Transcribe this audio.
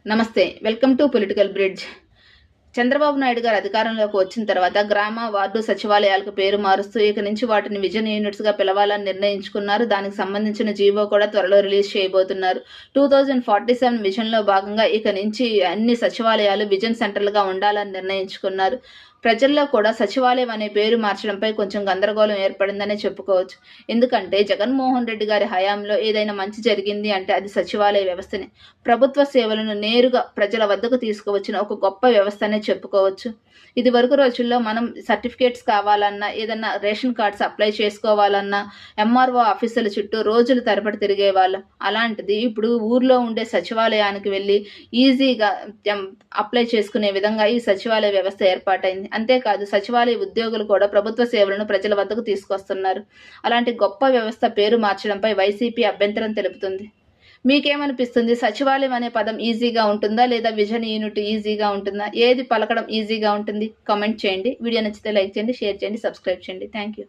నమస్తే. Welcome to political bridge. Chandrababu Naidu గారు అధికారంలోకి వచ్చిన తర్వాత గ్రామ, వార్డు సచివాలయాలకు పేరు మారుస్తూ ఇక నుంచి వాటిని విజన్ యూనిట్స్‌గా పిలవాలని నిర్ణయించుకున్నారు. దానికి సంబంధించిన జీవో కూడా త్వరలో రిలీజ్ చేయబోతున్నారు. 2047 విజన్‌లో భాగంగా ఇక నుంచి అన్ని సచివాలయాలు విజన్ సెంటర్‌లుగా ఉండాలని నిర్ణయించుకున్నారు. ప్రజల్లో కూడా సచివాలయం అనే పేరు మార్చడంపై కొంచెం గందరగోళం ఏర్పడిందనే చెప్పుకోవచ్చు. ఎందుకంటే జగన్మోహన్ రెడ్డి గారి హయాంలో ఏదైనా మంచి జరిగింది అంటే అది సచివాలయ వ్యవస్థనే. ప్రభుత్వ సేవలను నేరుగా ప్రజల వద్దకు తీసుకువచ్చిన ఒక గొప్ప వ్యవస్థనే చెప్పుకోవచ్చు. ఇదివరకు రోజుల్లో మనం సర్టిఫికేట్స్ కావాలన్నా, ఏదన్నా రేషన్ కార్డ్స్ అప్లై చేసుకోవాలన్నా ఎంఆర్ఓ ఆఫీసుల చుట్టూ రోజులు తరబడి తిరిగేవాళ్ళం. అలాంటిది ఇప్పుడు ఊర్లో ఉండే సచివాలయానికి వెళ్ళి ఈజీగా అప్లై చేసుకునే విధంగా ఈ సచివాలయ వ్యవస్థ ఏర్పాటైంది. అంతేకాదు సచివాలయ ఉద్యోగులు కూడా ప్రభుత్వ సేవలను ప్రజల వద్దకు తీసుకొస్తున్నారు. అలాంటి గొప్ప వ్యవస్థ పేరు మార్చడంపై వైసీపీ అభ్యంతరం తెలుపుతుంది. మీకేమనిపిస్తుంది? సచివాలయం అనే పదం ఈజీగా ఉంటుందా, లేదా విజన్ యూనిట్ ఈజీగా ఉంటుందా? ఏది పలకడం ఈజీగా ఉంటుంది? కామెంట్ చేయండి. వీడియో నచ్చితే లైక్ చేయండి, షేర్ చేయండి, సబ్స్క్రైబ్ చేయండి. Thank you.